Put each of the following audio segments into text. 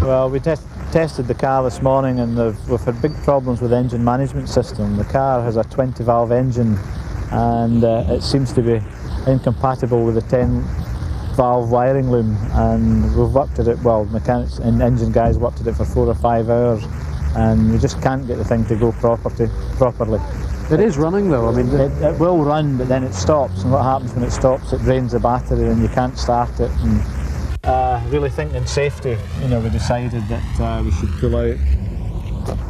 Well, we tested the car this morning, and we've had big problems with the engine management system. The car has a 20-valve engine, and it seems to be incompatible with the 10-valve wiring loom, and we've worked at it, well, mechanics and engine guys worked at it for 4 or 5 hours, and we just can't get the thing to go properly. It is running though, I mean... It will run, but then it stops, and what happens when it stops, it drains the battery and you can't start it. And really thinking safety, you know, we decided that we should pull out.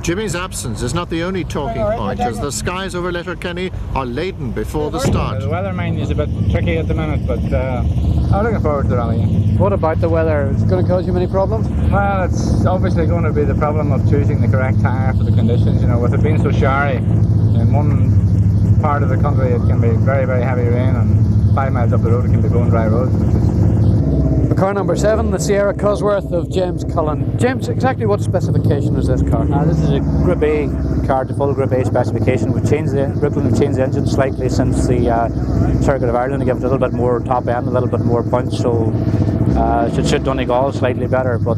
Jimmy's absence is not the only talking point, as the skies over Letterkenny are laden before the start. The weather, mind, is a bit tricky at the minute, but I'm looking forward to the rally. What about the weather? Is it going to cause you many problems? Well, it's obviously going to be the problem of choosing the correct tyre for the conditions. You know, with it being so showery, in one part of the country it can be very, very heavy rain, and 5 miles up the road it can be blowing dry roads. Car number 7, the Sierra Cosworth of James Cullen. James, exactly what specification is this car? This is a Group A car to full Group A specification. We've changed Brooklyn have changed the engine slightly since the Circuit of Ireland to give it a little bit more top end, a little bit more punch, so it should suit Donegal slightly better, but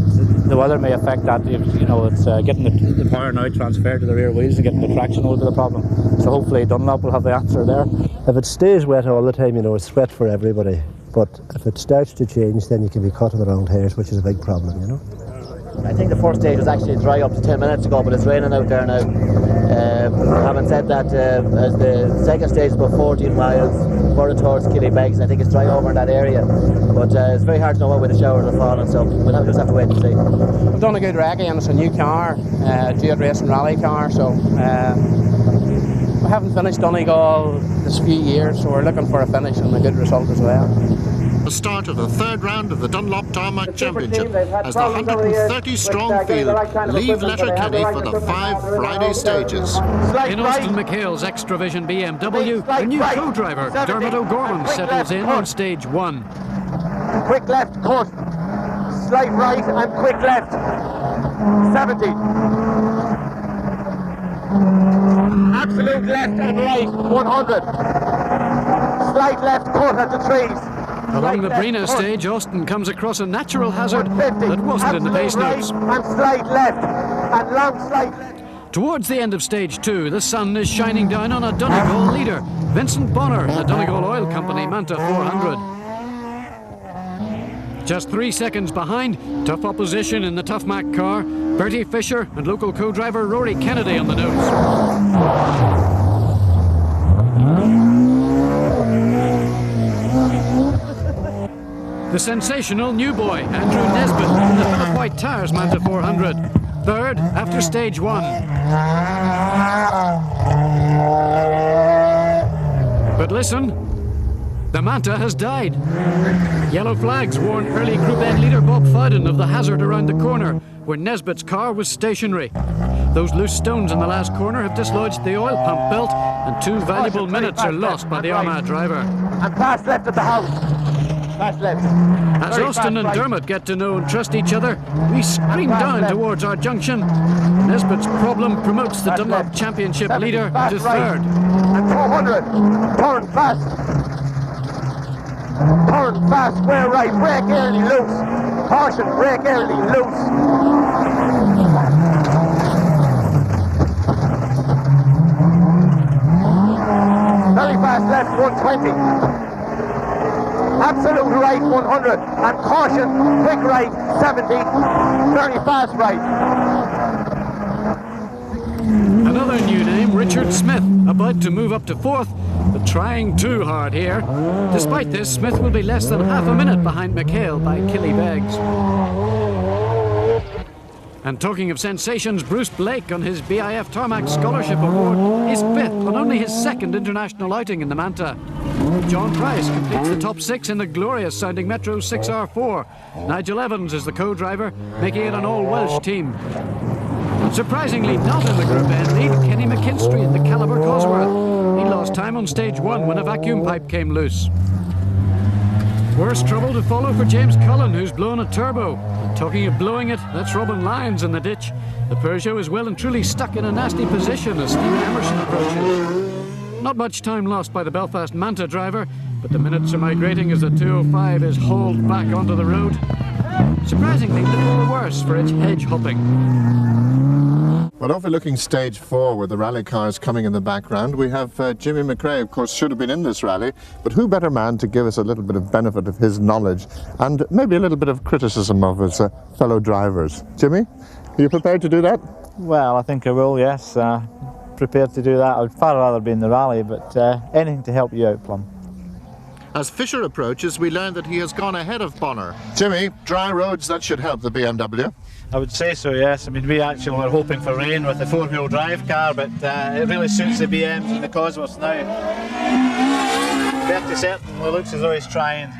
the weather may affect that. You know, it's getting the power now transferred to the rear wheels and getting the traction over the problem. So hopefully Dunlop will have the answer there. If it stays wet all the time, you know, it's wet for everybody. But if it starts to change, then you can be caught in the wrong tyres, which is a big problem, you know. I think the first stage was actually dry up to 10 minutes ago, but it's raining out there now. Having said that, as the second stage is about 14 miles further towards Killybegs, I think it's dry over in that area. But it's very hard to know what way the showers are falling, so we'll just have to wait and see. We've done a good recce, and it's a new car, Duat Racing Rally car, so we haven't finished Donegal this few years, so we're looking for a finish and a good result as well. The start of the third round of the Dunlop Tarmac Championship as the 130-strong field leave Letterkenny for the 5 Friday stages. In Austin McHale's Xtra-vision BMW, a new co-driver, Dermot O'Gorman, settles in on stage 1. Quick left, cut. Slight right and quick left. 70. Absolute left and right, 100. Slight left cut at the trees. Along the Brina stage, Austin comes across a natural hazard that wasn't in the base notes. And slight left, and long slight left. Towards the end of stage 2, the sun is shining down on a Donegal leader, Vincent Bonner, the Donegal Oil Company Manta 400. Just 3 seconds behind, tough opposition in the Tough Mac car, Bertie Fisher and local co-driver Rory Kennedy on the nose. The sensational new boy, Andrew Nesbitt, in the Philip White Tyres Manta 400. Third after stage 1. But listen, the Manta has died. Yellow flags warn early Group N leader Bob Fowden of the hazard around the corner, where Nesbitt's car was stationary. Those loose stones in the last corner have dislodged the oil pump belt, and 2 valuable minutes are lost by the Armagh driver. And pass left at the house. Left. As Austin and Dermot get to know and trust each other, we scream down towards our junction. Nesbitt's problem promotes the Dunlop Championship leader to third. And 200, turn fast. Turn fast, square right, brake early, loose. Caution, brake early, loose. Very fast left, 120. Absolute right, 100, and caution, quick right, 70, very fast right. Another new name, Richard Smith, about to move up to 4th, but trying too hard here. Despite this, Smith will be less than half a minute behind McHale by Killybegs. And talking of sensations, Bruce Blake on his BIF Tarmac Scholarship Award is 5th on only his 2nd international outing in the Manta. John Price completes the top 6 in the glorious sounding Metro 6R4. Nigel Evans is the co-driver, making it an all-Welsh team. Surprisingly not in the Group N lead, Kenny McKinstry in the Caliber Cosworth. He lost time on stage 1 when a vacuum pipe came loose. Worse trouble to follow for James Cullen, who's blown a turbo. Talking of blowing it, that's Robin Lyons in the ditch. The Peugeot is well and truly stuck in a nasty position as Stephen Emerson approaches. Not much time lost by the Belfast Manta driver, but the minutes are migrating as the 205 is hauled back onto the road. surprisingly little the worse for its hedge hopping. Well, overlooking stage 4 with the rally cars coming in the background, we have Jimmy McRae, of course, should have been in this rally, but who better man to give us a little bit of benefit of his knowledge and maybe a little bit of criticism of his fellow drivers. Jimmy, are you prepared to do that? Well, I think I will, yes. Prepared to do that. I'd far rather be in the rally, but anything to help you out, Plum. As Fisher approaches, we learn that he has gone ahead of Bonner. Jimmy, dry roads, that should help the BMW. I would say so, yes. I mean, we actually were hoping for rain with the four-wheel drive car, but it really suits the BMs and the Cosworths now. Bertie certainly looks as though he's trying.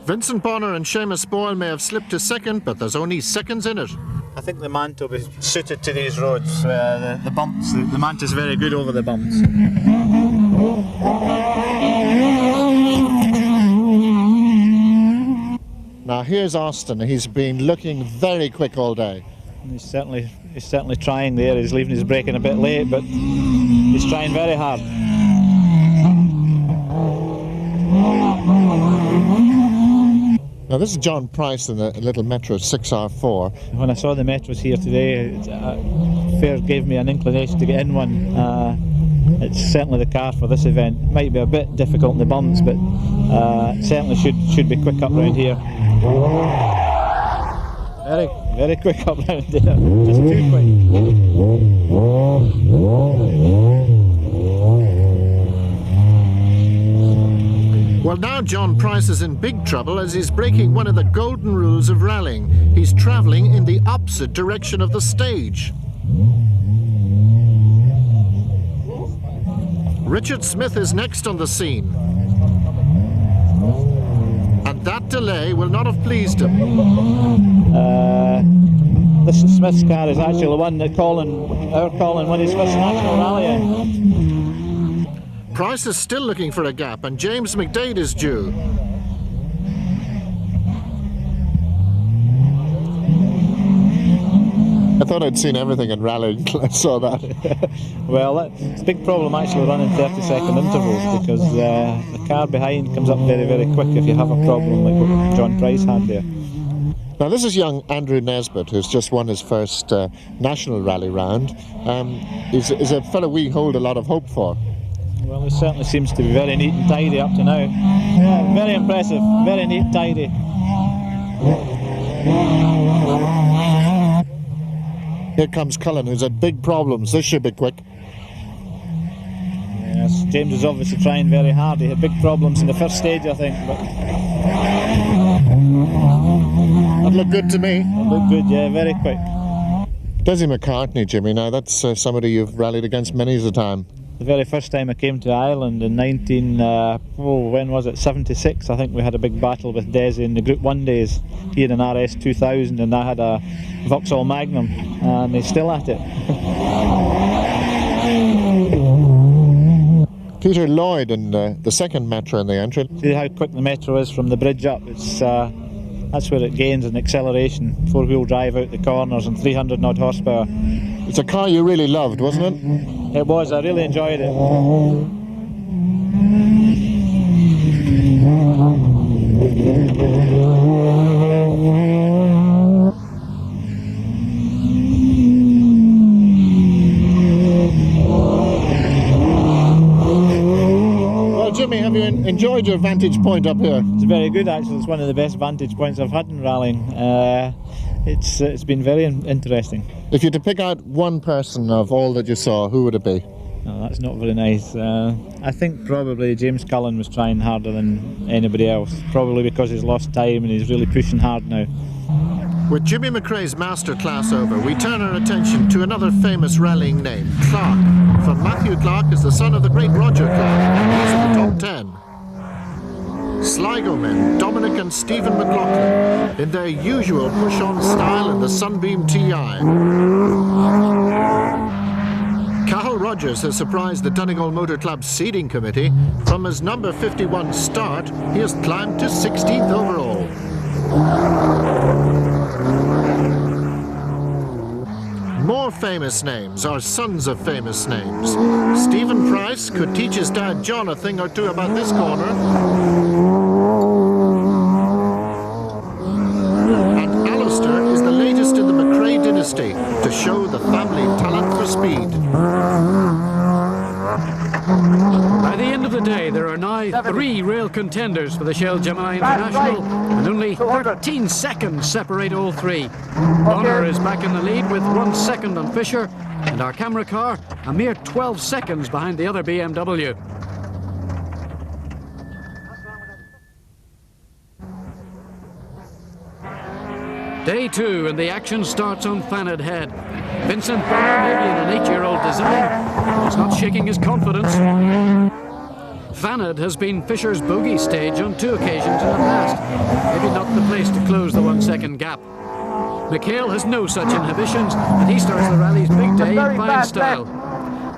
Vincent Bonner and Seamus Boyle may have slipped to second, but there's only seconds in it. I think the Manta will be suited to these roads. The bumps, the Manta's very good over the bumps. Now here's Austin. He's been looking very quick all day. He's certainly trying there. He's leaving his braking a bit late, but he's trying very hard. Now this is John Price in the little Metro 6R4. When I saw the Metros here today, fair gave me an inclination to get in one. It's certainly the car for this event. It might be a bit difficult in the bumps, but certainly should be quick up round here. Very quick up round there. Just too quick. Well, now John Price is in big trouble as he's breaking one of the golden rules of rallying. He's travelling in the opposite direction of the stage. Richard Smith is next on the scene. And that delay will not have pleased him. This Smith's car is actually the one that our Colin won his first national rally in. Price is still looking for a gap, and James McDade is due. I thought I'd seen everything in rallying until I saw that. Well, it's a big problem actually running 30-second intervals, because the car behind comes up very, very quick if you have a problem like what John Price had there. Now this is young Andrew Nesbitt, who's just won his first national rally round. He's a fellow we hold a lot of hope for. Well, he certainly seems to be very neat and tidy up to now. Yeah, very impressive, very neat, tidy. Here comes Cullen, who's had big problems. This should be quick. Yes, James is obviously trying very hard. He had big problems in the first stage, I think. But that looked good to me. It looked good, yeah, very quick. Desi McCartney, Jimmy, now that's somebody you've rallied against many a time. The very first time I came to Ireland in 76, I think we had a big battle with Desi in the Group 1 days. He had an RS 2000 and I had a Vauxhall Magnum, and he's still at it. Peter Lloyd in the second Metro in the entry. See how quick the Metro is from the bridge up. It's that's where it gains in acceleration. Four-wheel drive out the corners and 300 odd horsepower. It's a car you really loved, wasn't it? It was, I really enjoyed it. Well, Jimmy, have you enjoyed your vantage point up here? It's very good actually. It's one of the best vantage points I've had in rallying. It's been very interesting. If you had to pick out one person of all that you saw, who would it be? No, that's not very nice. I think probably James Cullen was trying harder than anybody else. Probably because he's lost time and he's really pushing hard now. With Jimmy McRae's masterclass over, we turn our attention to another famous rallying name, Clark. For Matthew Clark is the son of the great Roger Clark. He's in the top 10. Sligo men, Dominic and Stephen McLaughlin, in their usual push-on style in the Sunbeam TI. Cathal Rogers has surprised the Donegal Motor Club seeding committee. From his number 51 start, he has climbed to 16th overall. More famous names are sons of famous names. Stephen Price could teach his dad John a thing or two about this corner. contenders for the Shell Gemini International, and only 13 seconds separate all three. Bonner is back in the lead with 1 second on Fisher, and our camera car a mere 12 seconds behind the other BMW. Day 2, and the action starts on Fanad Head. Vincent Bonner, maybe in an 8-year-old design, is not shaking his confidence. Fanad has been Fisher's bogey stage on 2 occasions in the past. Maybe not the place to close the 1 second gap. McHale has no such inhibitions, and he starts the rally's big day in fine style.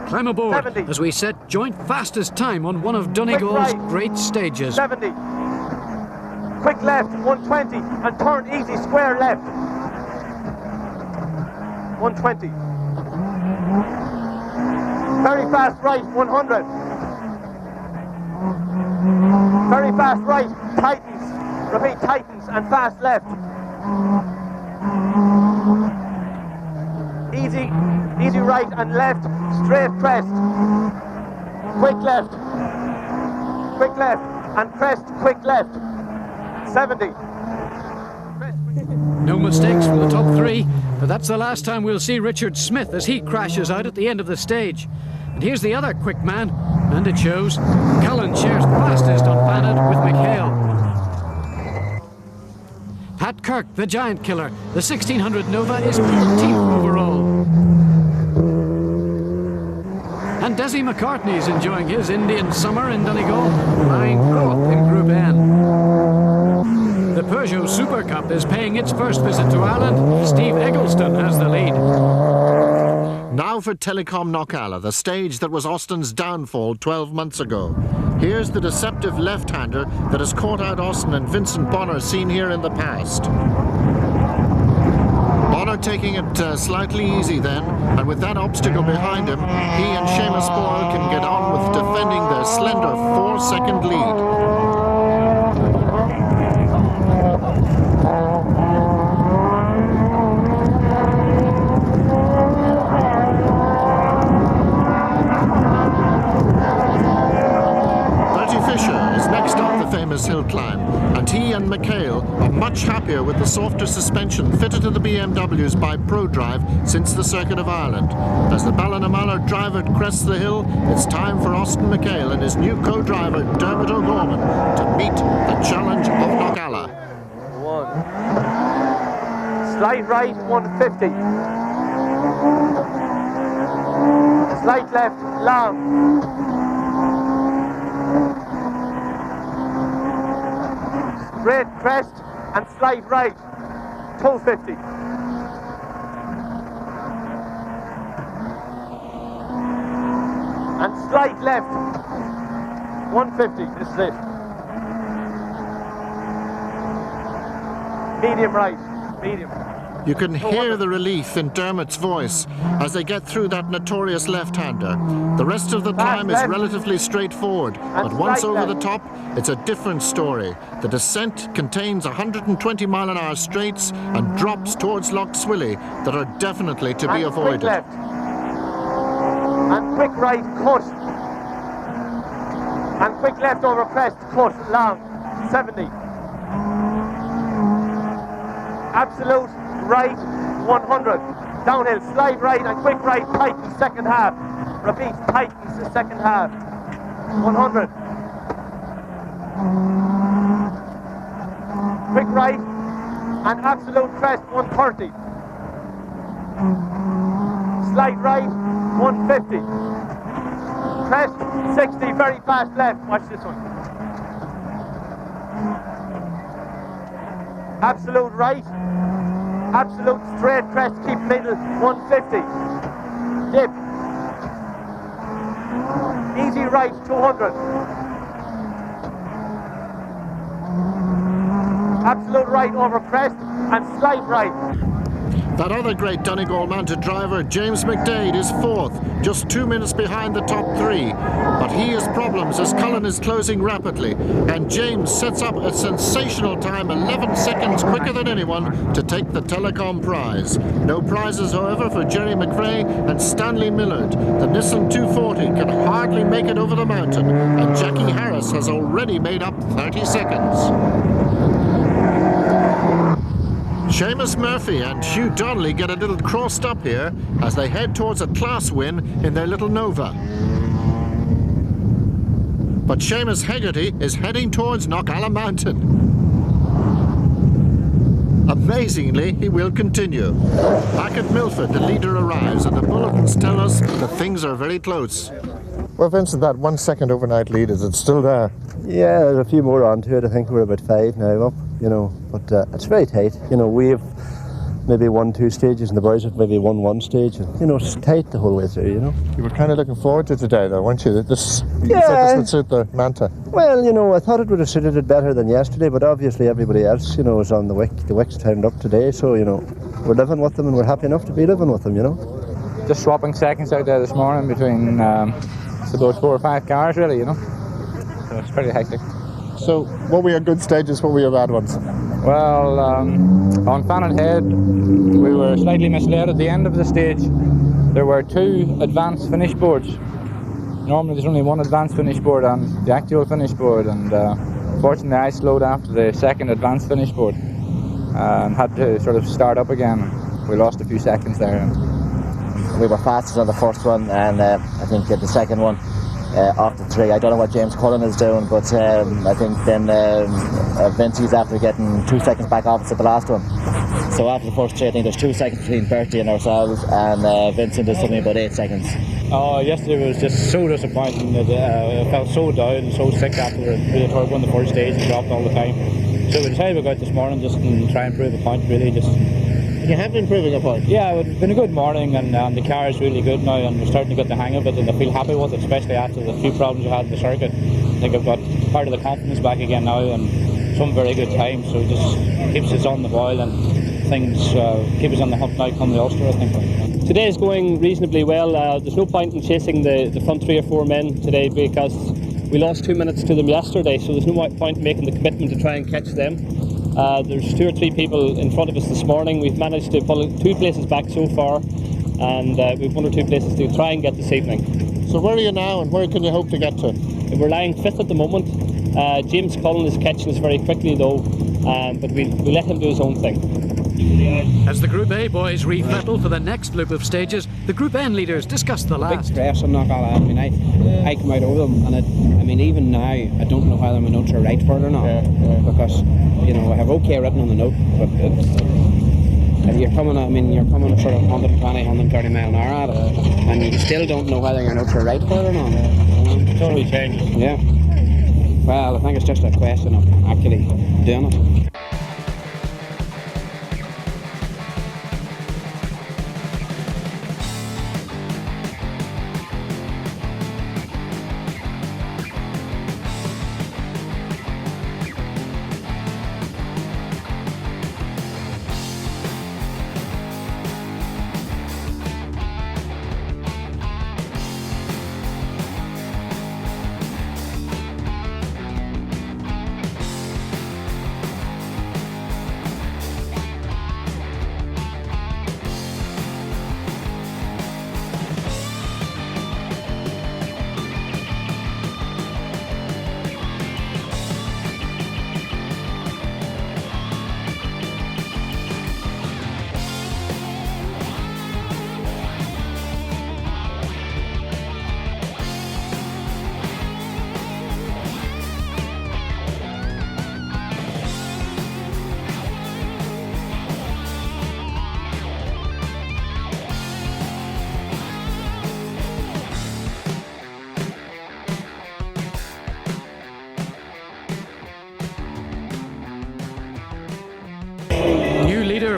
Climb aboard as we set joint fastest time on one of Donegal's great stages. 70. Quick left, 120, and turn easy, square left. 120. Very fast right, 100. Very fast right, tightens. Repeat, tightens, and fast left. Easy right and left, straight crest. Quick left, and crest, quick left. 70. No mistakes from the top 3, but that's the last time we'll see Richard Smith as he crashes out at the end of the stage. And here's the other quick man, and it shows. Cullen shares fastest on Fanad with McHale. Pat Kirk, the giant killer, the 1600 Nova is 14th overall. And Desi McCartney's enjoying his Indian summer in Donegal, lying 4th in Group N. The Peugeot Super Cup is paying its first visit to Ireland. Steve Eggleston has the lead. Now for Telecom Knockalla, the stage that was Austin's downfall 12 months ago. Here's the deceptive left-hander that has caught out Austin and Vincent Bonner seen here in the past. Bonner taking it slightly easy then, and with that obstacle behind him, he and Seamus Boyle can get on with defending their slender 4-second lead. Hill climb, and he and McHale are much happier with the softer suspension fitted to the BMWs by ProDrive since the Circuit of Ireland. As the Ballinamallar driver crests the hill, it's time for Austin McHale and his new co-driver Dermot O'Gorman to meet the challenge of Knockalla. 1. Slight right, 150. Slight left, long. Straight crest and slight right, 250. And slight left, 150, this is it. Medium right, medium. You can hear the relief in Dermot's voice as they get through that notorious left-hander. The rest of the climb is relatively straightforward, but once over the top, it's a different story. The descent contains 120-mile-an-hour straights and drops towards Loch Swilly that are definitely to be avoided. Quick left. And quick right, cut. And quick left over crest, cut, long, 70. Absolute right, 100. Downhill, slide right and quick right, tightens second half. Repeat, tightens the second half. 100. Quick right and absolute crest, 130. Slide right, 150. Crest, 60, very fast left. Watch this one. Absolute right. Absolute straight crest, keep middle, 150. Dip. Easy right, 200. Absolute right over crest and slight right. That other great Donegal Manta driver, James McRae, is fourth, just 2 minutes behind the top three. But he has problems as Cullen is closing rapidly, and James sets up a sensational time, 11 seconds quicker than anyone, to take the Telecom prize. No prizes, however, for Jimmy McRae and Stanley Millard. The Nissan 240 can hardly make it over the mountain, and Jackie Harris has already made up 30 seconds. Seamus Murphy and Hugh Donnelly get a little crossed up here as they head towards a class win in their little Nova. But Seamus Hegarty is heading towards Knockalla Mountain. Amazingly, he will continue. Back at Milford, the leader arrives, and the bulletins tell us that things are very close. Well, Vincent, that 1 second overnight lead, is it still there? Yeah, there's a few more onto it. I think we're about 5 now up, you know, but it's very tight. You know, we've maybe won 2 stages and the boys have maybe won 1 stage. And, you know, it's tight the whole way through, you know. You were kind of looking forward to today, though, weren't you? You said this would suit the Manta. Well, you know, I thought it would have suited it better than yesterday, but obviously everybody else, you know, is on the wick. The wick's turned up today, so, you know, we're living with them and we're happy enough to be living with them, you know. Just swapping seconds out there this morning between it's about 4 or 5 cars, really, you know. So it's pretty hectic. So, what were your good stages, what were your bad ones? Well, on Fannin Head, we were slightly misled at the end of the stage. There were 2 advanced finish boards. Normally there's only 1 advanced finish board on the actual finish board, and fortunately I slowed after the second advanced finish board and had to sort of start up again. We lost a few seconds there. We were fastest on the first one, and I think the second one off the 3. I don't know what James Cullen is doing, but I think then Vincent's after getting 2 seconds back off us at the last one. So after the first 3, I think there's 2 seconds between Bertie and ourselves, and Vincent is something about 8 seconds. Oh, yesterday was just so disappointing. That I felt so down and so sick after we won the first stage and dropped all the time. So we decided to go out this morning just and try and prove a point, really. You have been proving a point. Yeah, it's been a good morning, and the car is really good now, and we're starting to get the hang of it, and I feel happy with it, especially after the few problems we had in the circuit. I think I've got part of the confidence back again now, and some very good times, so it just keeps us on the boil, and things keep us on the hump now come the Ulster, I think. Today is going reasonably well. There's no point in chasing the front 3 or 4 men today because we lost 2 minutes to them yesterday, so there's no point making the commitment to try and catch them. There's 2 or 3 people in front of us this morning. We've managed to pull 2 places back so far, and we've 1 or 2 places to try and get this evening. So where are you now, and where can you hope to get to? We're lying 5th at the moment. James Cullen is catching us very quickly though, but we let him do his own thing. As the Group A boys refettle for the next loop of stages, the Group N leaders discuss the last. Big stress on Knockalla. I mean, I come out over them, and even now I don't know whether my notes are right for it or not, because you know I have OK written on the note, but you're coming sort of 120, 130 mile an hour at it, and you still don't know whether your notes are right for it or not. It totally changes. Yeah. Well, I think it's just a question of actually doing it.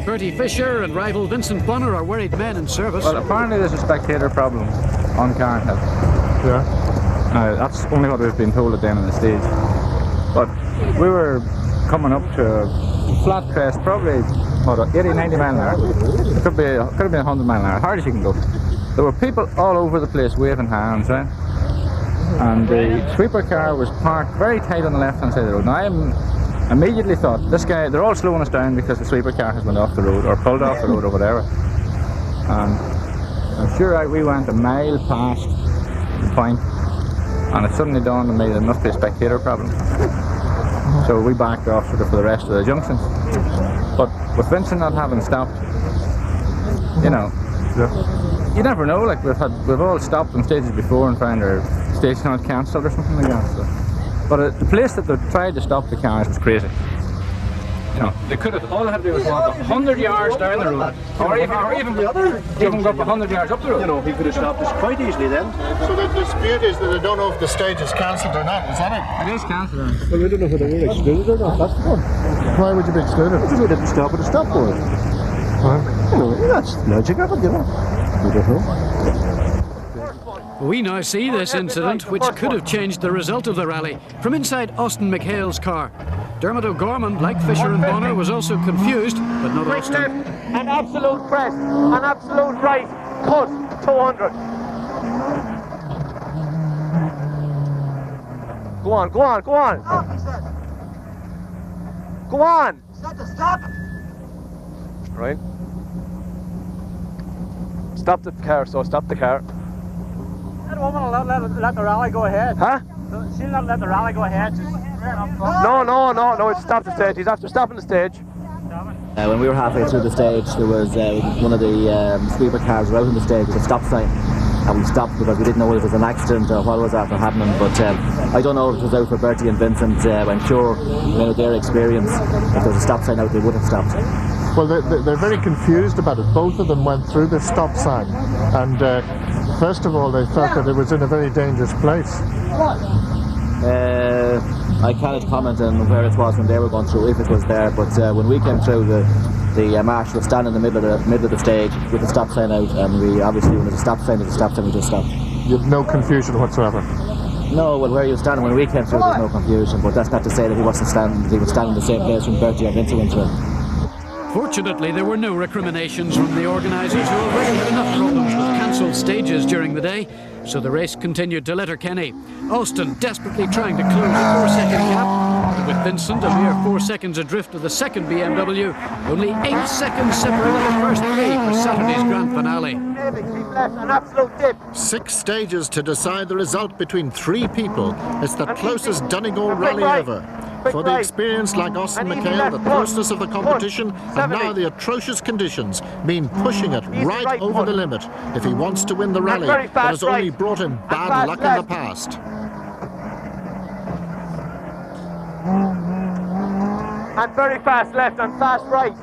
Bertie Fisher and rival Vincent Bonner are worried men in service. Well, apparently there's a spectator problem on Carnhill. Yeah. Now, that's only what we've been told at the end of the stage. But we were coming up to a flat crest, probably what, 80, 90 mile an hour. It could have been 100 mile an hour, hardest you can go. There were people all over the place waving hands, right? And the sweeper car was parked very tight on the left hand side of the road. Now I immediately thought, this guy, they're all slowing us down because the sweeper car has went off the road or pulled off the road or whatever. And I'm sure we went a mile past the point, and it suddenly dawned on me there must be a spectator problem. So we backed off sort of for the rest of the junctions. But with Vincent not having stopped, you know, you never know. Like we've all stopped on stages before and found our stage not cancelled or something like that. So. But the place that they tried to stop the cars was crazy. You know, they could have, all they had to do was walk 100 yards down the road, or even go up 100 yards up the road. You know, he could have stopped us quite easily then. So the dispute is that they don't know if the stage is cancelled or not, is that it? It is cancelled. Well, we don't know whether we're excluded or not, that's the one. Why would you be excluded? Because we didn't stop at a stop board. You know, that's logic of it, you know. We don't know. We now see this incident, which could have changed the result of the rally, from inside Austin McHale's car. Dermot O'Gorman, like Fisher and Bonner, was also confused, but not Quick Austin. left, an absolute press, an absolute right, cut, 200. Go on, go on, go on. Go on. Stop. Right. Stop the car, so stop the car. That woman will not let the rally go ahead. Huh? She'll not let the rally go ahead. No, it's stop the stage. He's after stopping the stage. When we were halfway through the stage, there was one of the sweeper cars right on the stage with a stop sign, and we stopped because we didn't know if it was an accident or what was after happening. But I don't know if it was out for Bertie and Vincent. I'm sure, you know, their experience, if there was a stop sign out, they would have stopped. Well, they're very confused about it. Both of them went through the stop sign, and first of all, they thought that it was in a very dangerous place. I cannot comment on where it was when they were going through, if it was there, but when we came through, the marshal was standing in the middle of the stage with the stop sign out, and we obviously, when there's a stop sign, we just stopped. You have no confusion whatsoever? No, well, where he was standing when we came through, there's no confusion, but that's not to say that he was standing in the same place when Bertie and Vincent went through. Fortunately, there were no recriminations from the organisers, who already had enough problems with cancelled stages during the day, so the race continued to Letterkenny. Austin desperately trying to close a 4-second gap, but with Vincent a mere 4 seconds adrift of the second BMW, only 8 seconds separated the first three for Saturday's grand finale. Keep left, an absolute dip. 6 stages to decide the result between 3 people. It's the closest Donegal Rally ever. For the experience like Austin McHale, the closeness of the competition, and now the atrocious conditions mean pushing it right over the limit if he wants to win the rally that has only brought him bad luck in the past. And very fast left and fast right,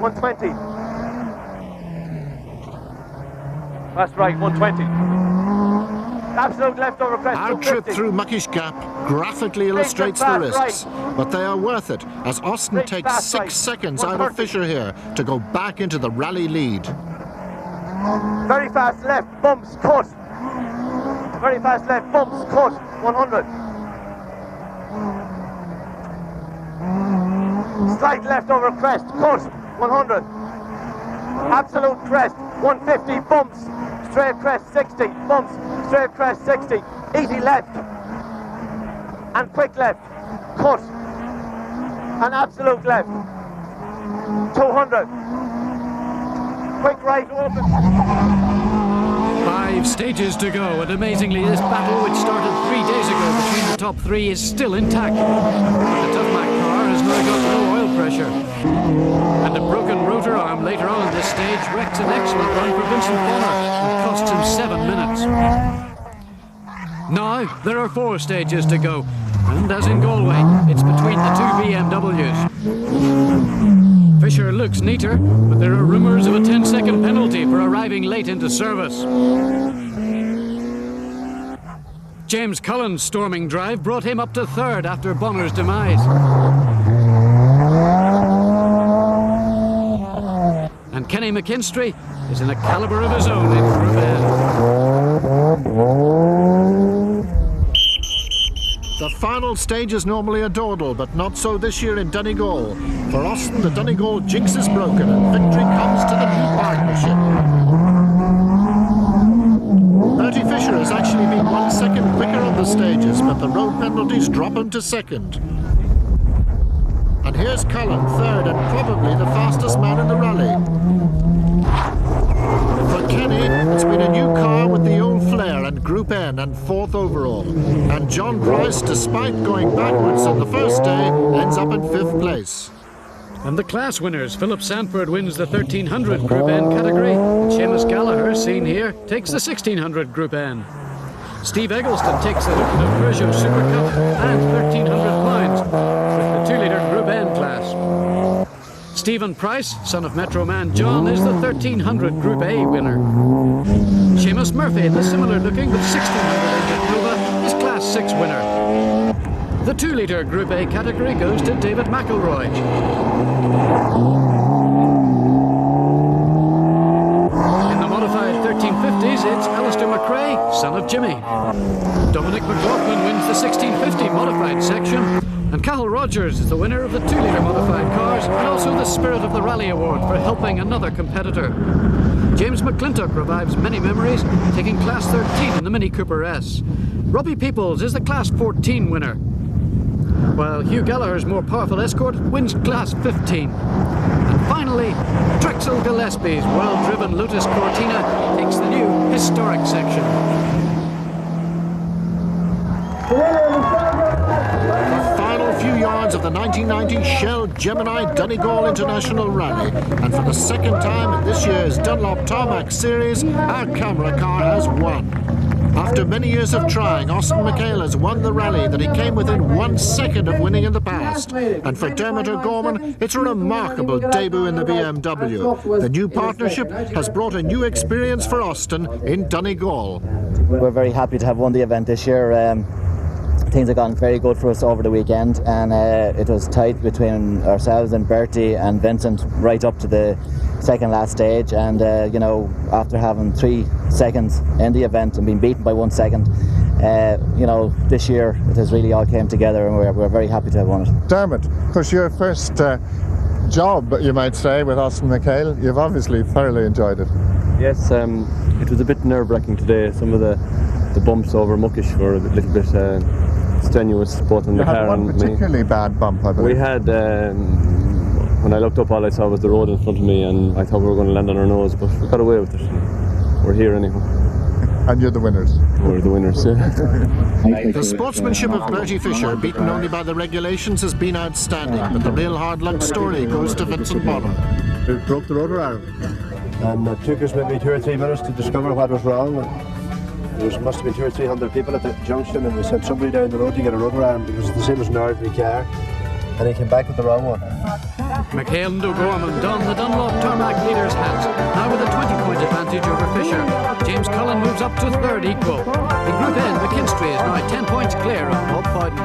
120. Fast right, 120. Absolute left over crest, Our trip through Muckish Gap graphically illustrates the risks, but they are worth it as Austin takes 6 seconds out of Fisher here to go back into the rally lead. Very fast left, bumps, cut. Very fast left, bumps, cut, 100. Slight left over crest, cut, 100. Absolute crest, 150, bumps. Straight crest 60, bumps, straight crest 60, easy left, and quick left, cut, and absolute left, 200, quick right open. 5 stages to go, and amazingly this battle, which started 3 days ago between the top 3, is still intact. But the Tough Mac car has now got low oil pressure. And a broken rotor arm later on in this stage wrecks an excellent run for Vincent Bonner and costs him 7 minutes. Now there are 4 stages to go, and as in Galway, it's between the 2 BMWs. Fisher looks neater, but there are rumours of a 10-second penalty for arriving late into service. James Cullen's storming drive brought him up to 3rd after Bonner's demise. And Kenny McKinstry is in a calibre of his own in Crubell. The final stage is normally a dawdle, but not so this year in Donegal. For Austin, the Donegal jinx is broken and victory comes to the new partnership. Bertie Fisher has actually been 1 second quicker on the stages, but the road penalties drop him to second. And here's Cullen, third and probably the fastest man in the rally. For Kenny, it's been a new car with the old flair and Group N and 4th overall. And John Price, despite going backwards on the first day, ends up in 5th place. And the class winners, Philip Sanford wins the 1300 Group N category, and Seamus Gallagher, seen here, takes the 1600 Group N. Steve Eggleston takes the Peugeot Super Cup and 1300 pounds with the 2-litre Group N class. Stephen Price, son of Metro man John, is the 1300 Group A winner. Seamus Murphy, the similar-looking but 1600 engine Nova, is Class 6 winner. The 2-litre Group A category goes to David McElroy. In the modified 1350s, it's Alistair McRae, son of Jimmy. Dominic McLaughlin wins the 1650 modified section, and Cathal Rogers is the winner of the 2-litre modified cars and also the Spirit of the Rally Award for helping another competitor. James McClintock revives many memories, taking Class 13 in the Mini Cooper S. Robbie Peoples is the Class 14 winner, while Hugh Gallagher's more powerful Escort wins Class 15. And finally, Drexel Gillespie's well-driven Lotus Cortina takes the new historic section. The final few yards of the 1990 Shell Gemini Donegal International Rally, and for the second time in this year's Dunlop Tarmac Series, our camera car has won. After many years of trying, Austin McHale has won the rally that he came within 1 second of winning in the past. And for Dermot O'Gorman, it's a remarkable debut in the BMW. The new partnership has brought a new experience for Austin in Donegal. We're very happy to have won the event this year. Things have gone very good for us over the weekend, and it was tight between ourselves and Bertie and Vincent right up to the second last stage, and you know, after having 3 seconds in the event and being beaten by 1 second, you know, this year it has really all came together, and we're very happy to have won it. Dermot, of course, your first job, you might say, with Austin McHale, you've obviously thoroughly enjoyed it. Yes, it was a bit nerve-wracking today. Some of the bumps over Muckish were a little bit strenuous, both on the car and me. You had one particularly bad bump, I believe. We had, when I looked up, all I saw was the road in front of me, and I thought we were going to land on our nose, but we got away with it. We're here anyhow. And you're the winners. We're the winners, yeah. The sportsmanship of Bertie Fisher, beaten only by the regulations, has been outstanding, but the real hard luck story goes to Vincent Bonner. We broke the rotor arm, and it took us maybe 2 or 3 minutes to discover what was wrong. There must have been 200 or 300 people at the junction, and we sent somebody down the road to get a rotor arm because it's the same as an ordinary car, and he came back with the wrong one. McHale and O'Gorman don the Dunlop Tarmac leader's hat, now with a 20-point advantage over Fisher. James Cullen moves up to third equal. In Group N, McKinstry is now 10 points clear of Bob Fowden.